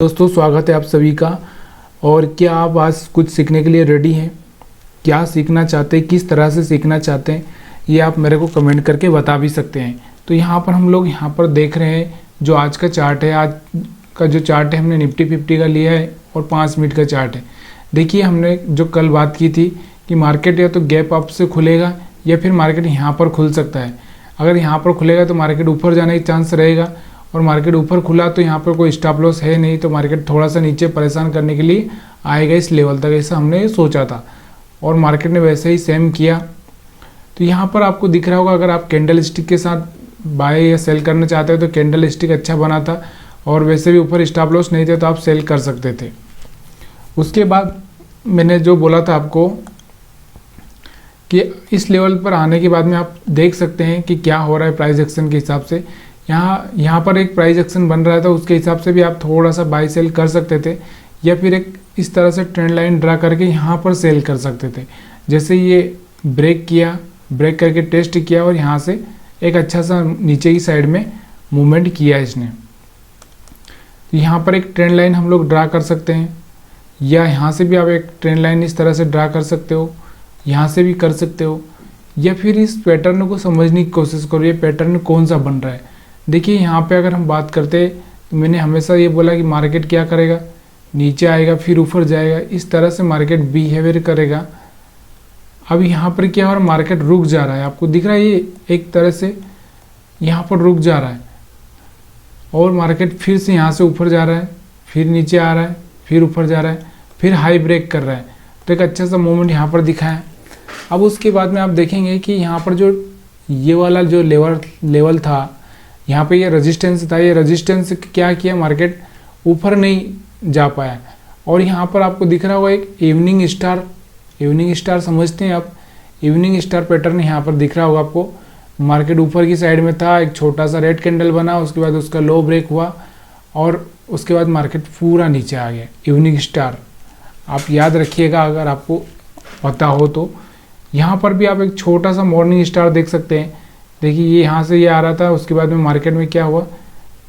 दोस्तों, स्वागत है आप सभी का। और क्या आप आज कुछ सीखने के लिए रेडी हैं? क्या सीखना चाहते हैं, किस तरह से सीखना चाहते हैं, ये आप मेरे को कमेंट करके बता भी सकते हैं। तो यहाँ पर हम लोग यहाँ पर देख रहे हैं जो आज का चार्ट है। आज का जो चार्ट है हमने निफ्टी 50 का लिया है और 5 मिनट का चार्ट है। देखिए, हमने जो कल बात की थी कि मार्केट या तो गैप अप से खुलेगा या फिर मार्केट यहाँ पर खुल सकता है। अगर यहाँ पर खुलेगा तो मार्केट ऊपर जाने का चांस रहेगा, और मार्केट ऊपर खुला तो यहाँ पर कोई स्टॉप लॉस है नहीं, तो मार्केट थोड़ा सा नीचे परेशान करने के लिए आएगा इस लेवल तक, ऐसा हमने सोचा था और मार्केट ने वैसे ही सेम किया। तो यहाँ पर आपको दिख रहा होगा, अगर आप कैंडल स्टिक के साथ बाय या सेल करना चाहते हो तो कैंडल स्टिक अच्छा बना था और वैसे भी ऊपर स्टॉप लॉस नहीं थे तो आप सेल कर सकते थे। उसके बाद मैंने जो बोला था आपको कि इस लेवल पर आने के बाद में आप देख सकते हैं कि क्या हो रहा है प्राइस एक्शन के हिसाब से। यहाँ पर एक प्राइस एक्शन बन रहा था, उसके हिसाब से भी आप थोड़ा सा बाय सेल कर सकते थे, या फिर एक इस तरह से ट्रेंड लाइन ड्रा करके यहाँ पर सेल कर सकते थे। जैसे ये ब्रेक किया, ब्रेक करके टेस्ट किया और यहाँ से एक अच्छा सा नीचे की साइड में मूवमेंट किया इसने। यहाँ पर एक ट्रेंड लाइन हम लोग ड्रा कर सकते हैं, या यहाँ से भी आप एक ट्रेंड लाइन इस तरह से ड्रा कर सकते हो, यहाँ से भी कर सकते हो, या फिर इस पैटर्न को समझने की कोशिश करो, ये पैटर्न कौन सा बन रहा है। देखिए, यहाँ पे अगर हम बात करते तो मैंने हमेशा ये बोला कि मार्केट क्या करेगा, नीचे आएगा फिर ऊपर जाएगा, इस तरह से मार्केट बिहेवियर करेगा। अब यहाँ पर क्या हो रहा है, मार्केट रुक जा रहा है, आपको दिख रहा है ये एक तरह से यहाँ पर रुक जा रहा है और मार्केट फिर से यहाँ से ऊपर जा रहा है, फिर नीचे आ रहा है, फिर ऊपर जा रहा है, फिर हाई ब्रेक कर रहा है। तो एक अच्छा सा मूवमेंट यहाँ पर दिखा है। अब उसके बाद में आप देखेंगे कि यहाँ पर जो ये वाला जो लेवल था, यहाँ पे ये रेजिस्टेंस था, ये रेजिस्टेंस क्या किया, मार्केट ऊपर नहीं जा पाया। और यहाँ पर आपको दिख रहा होगा एक इवनिंग स्टार समझते हैं आप, इवनिंग स्टार पैटर्न यहाँ पर दिख रहा होगा आपको। मार्केट ऊपर की साइड में था, एक छोटा सा रेड कैंडल बना, उसके बाद उसका लो ब्रेक हुआ और उसके बाद मार्केट पूरा नीचे आ गया। इवनिंग स्टार आप याद रखिएगा अगर आपको पता हो तो। यहाँ पर भी आप एक छोटा सा मॉर्निंग स्टार देख सकते हैं। देखिए, ये यहाँ से ये आ रहा था, उसके बाद में मार्केट में क्या हुआ,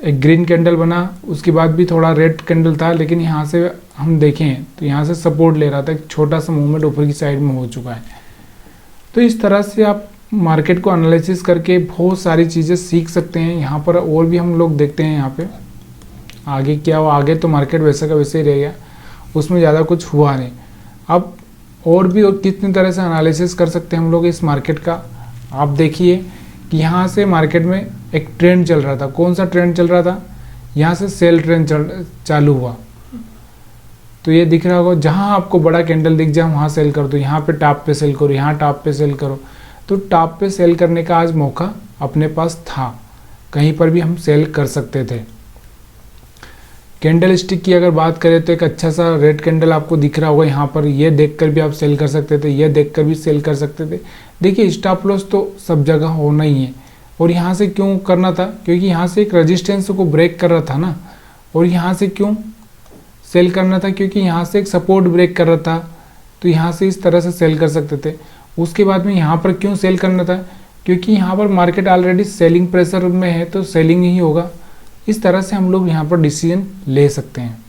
एक ग्रीन कैंडल बना, उसके बाद भी थोड़ा रेड कैंडल था, लेकिन यहाँ से हम देखें तो यहाँ से सपोर्ट ले रहा था, एक छोटा सा मूवमेंट ऊपर की साइड में हो चुका है। तो इस तरह से आप मार्केट को एनालिसिस करके बहुत सारी चीज़ें सीख सकते हैं। यहाँ पर और भी हम लोग देखते हैं यहाँ पे आगे क्या हुआ। आगे तो मार्केट वैसा का वैसे ही रह गया, उसमें ज़्यादा कुछ हुआ नहीं। अब और भी और कितनी तरह से एनालिसिस कर सकते हैं हम लोग इस मार्केट का। आप देखिए कि यहाँ से मार्केट में एक ट्रेंड चल रहा था। कौन सा ट्रेंड चल रहा था, यहाँ से सेल ट्रेंड चालू हुआ। तो ये दिख रहा होगा, जहाँ आपको बड़ा कैंडल दिख जाए वहाँ सेल कर दो, यहाँ पे टॉप पे सेल करो, यहाँ टॉप पे सेल करो। तो टॉप पे सेल करने का आज मौका अपने पास था, कहीं पर भी हम सेल कर सकते थे। कैंडल स्टिक की अगर बात करें तो एक अच्छा सा रेड कैंडल आपको दिख रहा होगा यहाँ पर, ये देखकर भी आप सेल कर सकते थे, ये देखकर भी सेल कर सकते थे। देखिए, स्टॉप लॉस तो सब जगह होना ही है। और यहाँ से क्यों करना था, क्योंकि यहाँ से एक रेजिस्टेंस को ब्रेक कर रहा था ना। और यहाँ से क्यों सेल करना था, क्योंकि यहाँ से एक सपोर्ट ब्रेक कर रहा था, तो यहाँ से इस तरह से सेल कर सकते थे। उसके बाद में यहाँ पर क्यों सेल करना था, क्योंकि यहाँ पर मार्केट ऑलरेडी सेलिंग प्रेशर में है, तो सेलिंग ही होगा। इस तरह से हम लोग यहाँ पर डिसीजन ले सकते हैं।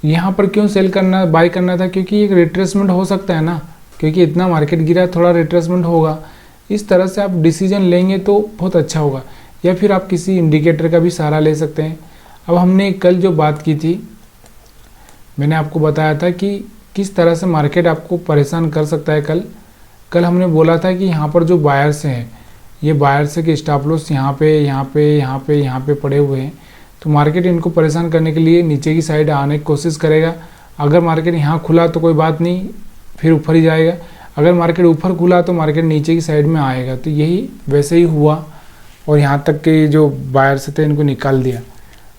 यहाँ पर क्यों सेल करना, बाय करना था, क्योंकि एक रिट्रेसमेंट हो सकता है ना, क्योंकि इतना मार्केट गिरा, थोड़ा रिट्रेसमेंट होगा। इस तरह से आप डिसीजन लेंगे तो बहुत अच्छा होगा, या फिर आप किसी इंडिकेटर का भी सहारा ले सकते हैं। अब हमने कल जो बात की थी, मैंने आपको बताया था कि किस तरह से मार्केट आपको परेशान कर सकता है। कल हमने बोला था कि यहाँ पर जो बायर्स हैं, ये बायर्स के स्टॉप लॉस यहाँ पे पड़े हुए हैं, तो मार्केट इनको परेशान करने के लिए नीचे की साइड आने की कोशिश करेगा। अगर मार्केट यहाँ खुला तो कोई बात नहीं, फिर ऊपर ही जाएगा। अगर मार्केट ऊपर खुला तो मार्केट नीचे की साइड में आएगा। तो यही वैसे ही हुआ और यहाँ तक के जो बायर्स थे इनको निकाल दिया।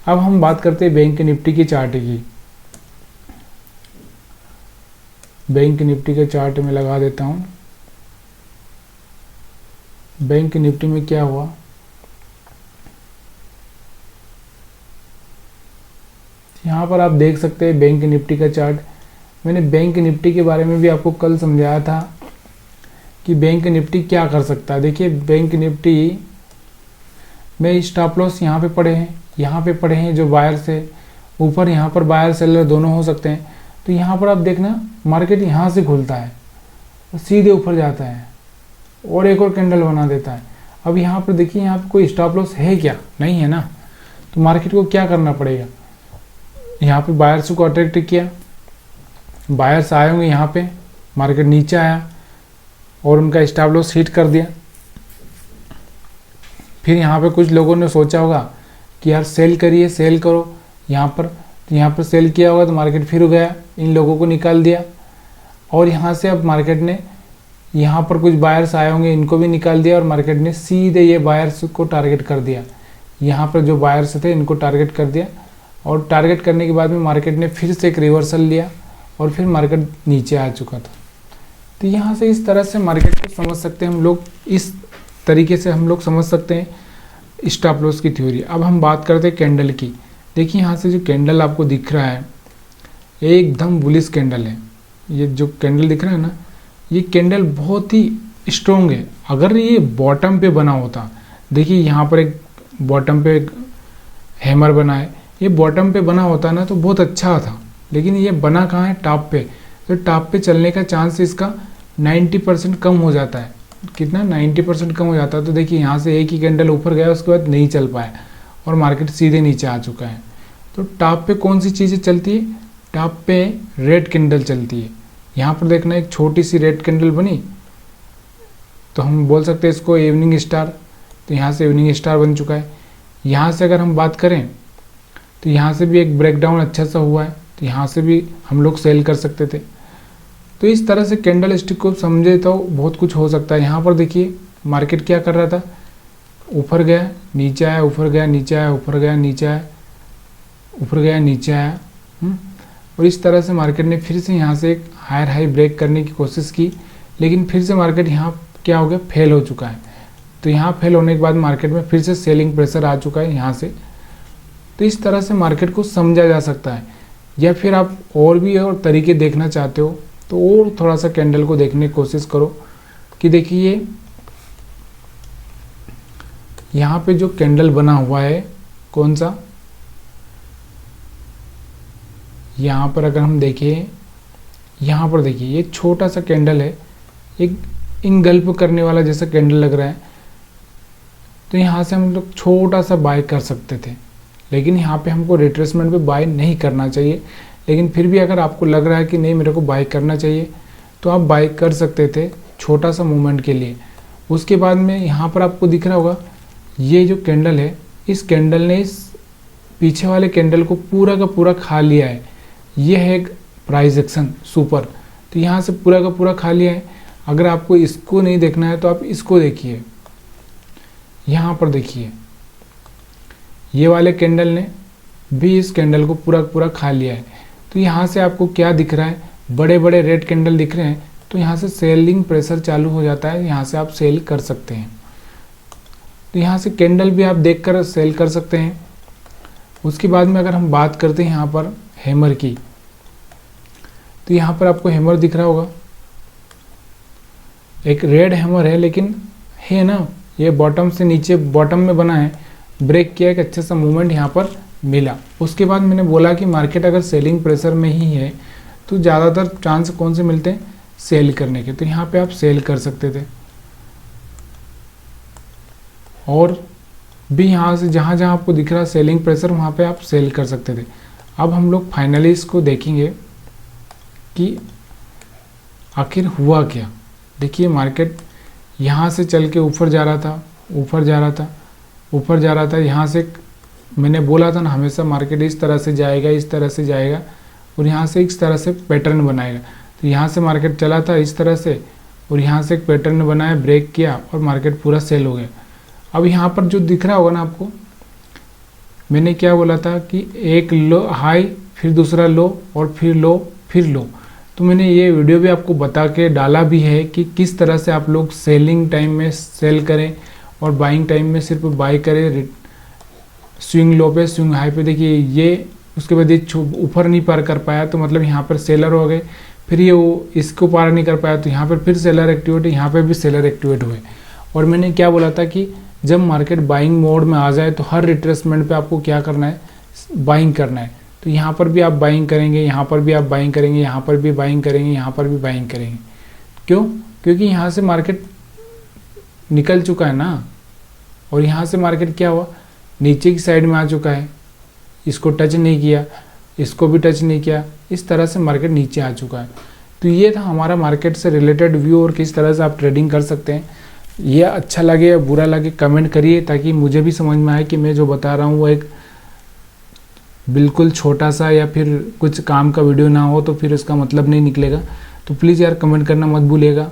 अब हम बात करते हैं बैंक निफ्टी की चार्ट की। बैंक निफ्टी का चार्ट में लगा देता हूँ। बैंक निफ्टी में क्या हुआ, यहाँ पर आप देख सकते हैं बैंक निफ्टी का चार्ट। मैंने बैंक निफ्टी के बारे में भी आपको कल समझाया था कि बैंक निफ्टी क्या कर सकता है। देखिए, बैंक निफ्टी में स्टॉप लॉस यहाँ पे पड़े हैं, यहाँ पे पड़े हैं जो बायर्स है, ऊपर यहाँ पर बायर सेलर दोनों हो सकते हैं। तो यहाँ पर आप देखना मार्केट यहाँ से खुलता है और सीधे ऊपर जाता है और एक और कैंडल बना देता है। अब यहाँ पर देखिए, यहाँ पर कोई स्टॉप लॉस है क्या? नहीं है ना। तो मार्केट को क्या करना पड़ेगा, यहाँ पे बायर्स को अट्रैक्ट किया, बायर्स आए होंगे यहाँ पे, मार्केट नीचे आया और उनका स्टॉप लॉस हिट कर दिया। फिर यहाँ पे कुछ लोगों ने सोचा होगा कि यार सेल करिए, सेल करो यहाँ पर, तो यहाँ पर सेल किया होगा तो मार्केट फिर गया, इन लोगों को निकाल दिया। और यहाँ से अब मार्केट ने, यहाँ पर कुछ बायर्स आए होंगे, इनको भी निकाल दिया और मार्केट ने सीधे ये बायर्स को टारगेट कर दिया। यहाँ पर जो बायर्स थे इनको टारगेट कर दिया और टारगेट करने के बाद में मार्केट ने फिर से एक रिवर्सल लिया और फिर मार्केट नीचे आ चुका था। तो यहाँ से इस तरह से मार्केट को समझ सकते हैं हम लोग, इस तरीके से हम लोग समझ सकते हैं स्टॉप लॉस की थ्योरी। अब हम बात करते हैं कैंडल की। देखिए यहाँ से जो कैंडल आपको दिख रहा है एकदम बुलिश कैंडल है। ये जो कैंडल दिख रहा है ना, ये कैंडल बहुत ही स्ट्रॉन्ग है। अगर ये बॉटम पे बना होता, देखिए यहाँ पर एक बॉटम पे एक हैमर बना है, ये बॉटम पे बना होता ना तो बहुत अच्छा था, लेकिन ये बना कहाँ है, टॉप पे। तो टॉप पे चलने का चांस इसका 90% कम हो जाता है। कितना? 90% कम हो जाता है। तो देखिए यहाँ से एक ही कैंडल ऊपर गया, उसके बाद नहीं चल पाया और मार्केट सीधे नीचे आ चुका है। तो टॉप पे कौन सी चीज़ें चलती है? टॉप पे रेड कैंडल चलती है। यहाँ पर देखना एक छोटी सी रेड कैंडल बनी, तो हम बोल सकते हैं इसको इवनिंग स्टार। तो यहाँ से इवनिंग स्टार बन चुका है। यहाँ से अगर हम बात करें तो यहाँ से भी एक ब्रेकडाउन अच्छा सा हुआ है, तो यहाँ से भी हम लोग सेल कर सकते थे। तो इस तरह से कैंडल स्टिक को समझे तो बहुत कुछ हो सकता है। यहाँ पर देखिए मार्केट क्या कर रहा था, ऊपर गया नीचे आया, ऊपर गया नीचे आया, ऊपर गया नीचे आया, ऊपर गया नीचे आया। और इस तरह से मार्केट ने फिर से यहाँ से एक हायर हाई ब्रेक करने की कोशिश की, लेकिन फिर से मार्केट यहाँ क्या हो गया, फेल हो चुका है। तो यहाँ फेल होने के बाद मार्केट में फिर से सेलिंग प्रेशर आ चुका है यहाँ से। तो इस तरह से मार्केट को समझा जा सकता है। या फिर आप और भी और तरीके देखना चाहते हो तो और थोड़ा सा कैंडल को देखने की कोशिश करो कि देखिए यहाँ पे जो कैंडल बना हुआ है कौन सा, यहाँ पर अगर हम देखें, यहाँ पर देखिए ये छोटा सा कैंडल है, एक इनगल्प करने वाला जैसा कैंडल लग रहा है। तो यहाँ से हम लोग छोटा सा बाय कर सकते थे, लेकिन यहाँ पे हमको रिट्रेसमेंट पे बाय नहीं करना चाहिए। लेकिन फिर भी अगर आपको लग रहा है कि नहीं मेरे को बाय करना चाहिए, तो आप बाय कर सकते थे छोटा सा मूवमेंट के लिए। उसके बाद में यहाँ पर आपको दिख रहा होगा ये जो कैंडल है, इस कैंडल ने इस पीछे वाले कैंडल को पूरा का पूरा खा लिया है। ये है एक प्राइस एक्शन सुपर, तो यहाँ से पूरा का पूरा खा लिया है। अगर आपको इसको नहीं देखना है तो आप इसको देखिए, यहाँ पर देखिए ये वाले कैंडल ने भी इस कैंडल को पूरा पूरा खा लिया है। तो यहाँ से आपको क्या दिख रहा है, बड़े बड़े रेड कैंडल दिख रहे हैं, तो यहाँ से सेलिंग प्रेशर चालू हो जाता है, यहाँ से आप सेल कर सकते हैं। तो यहाँ से कैंडल भी आप देखकर सेल कर सकते हैं। उसके बाद में अगर हम बात करते हैं यहाँ पर हैमर की, तो यहाँ पर आपको हैमर दिख रहा होगा, एक रेड हैमर है, लेकिन है ना ये बॉटम से नीचे बॉटम में बना है, ब्रेक किया, एक अच्छा सा मूवमेंट यहाँ पर मिला। उसके बाद मैंने बोला कि मार्केट अगर सेलिंग प्रेशर में ही है तो ज़्यादातर चांस कौन से मिलते हैं, सेल करने के। तो यहाँ पे आप सेल कर सकते थे और भी यहाँ से जहाँ जहाँ आपको दिख रहा सेलिंग प्रेशर वहाँ पे आप सेल कर सकते थे। अब हम लोग फाइनली इसको देखेंगे कि आखिर हुआ क्या। देखिए मार्केट यहाँ से चल के ऊपर जा रहा था, ऊपर जा रहा था, ऊपर जा रहा था। यहाँ से मैंने बोला था ना हमेशा मार्केट इस तरह से जाएगा, इस तरह से जाएगा और यहाँ से इस तरह से पैटर्न बनाएगा। तो यहाँ से मार्केट चला था इस तरह से और यहाँ से एक पैटर्न बनाया, ब्रेक किया और मार्केट पूरा सेल हो गया। अब यहाँ पर जो दिख रहा होगा ना आपको, मैंने क्या बोला था कि एक लो हाई, फिर दूसरा लो और फिर लो, फिर लो। तो मैंने ये वीडियो भी आपको बता के डाला भी है कि किस तरह से आप लोग सेलिंग टाइम में सेल करें और बाइंग टाइम में सिर्फ बाई करें। स्विंग लो पे, स्विंग हाई पे देखिए ये, उसके बाद ये ऊपर नहीं पार कर पाया तो मतलब यहाँ पर सेलर हो गए। फिर ये वो इसको पार नहीं कर पाया तो यहाँ पर फिर सेलर एक्टिवेट, यहाँ पे भी सेलर एक्टिवेट हुए। और मैंने क्या बोला था कि जब मार्केट बाइंग मोड में आ जाए तो हर रिट्रेसमेंट पे आपको क्या करना है, बाइंग करना है। तो यहाँ पर भी आप बाइंग करेंगे, यहाँ पर भी आप बाइंग करेंगे, यहाँ पर भी बाइंग करेंगे, यहाँ पर भी बाइंग करेंगे। क्यों? क्योंकि यहाँ से मार्केट निकल चुका है ना, और यहाँ से मार्केट क्या हुआ, नीचे की साइड में आ चुका है, इसको टच नहीं किया, इसको भी टच नहीं किया, इस तरह से मार्केट नीचे आ चुका है। तो ये था हमारा मार्केट से रिलेटेड व्यू और किस तरह से आप ट्रेडिंग कर सकते हैं। ये अच्छा लगे या बुरा लगे कमेंट करिए, ताकि मुझे भी समझ में आए कि मैं जो बता रहा हूँ वो एक बिल्कुल छोटा सा या फिर कुछ काम का वीडियो ना हो, तो फिर उसका मतलब नहीं निकलेगा। तो प्लीज़ यार कमेंट करना मत भूलिएगा।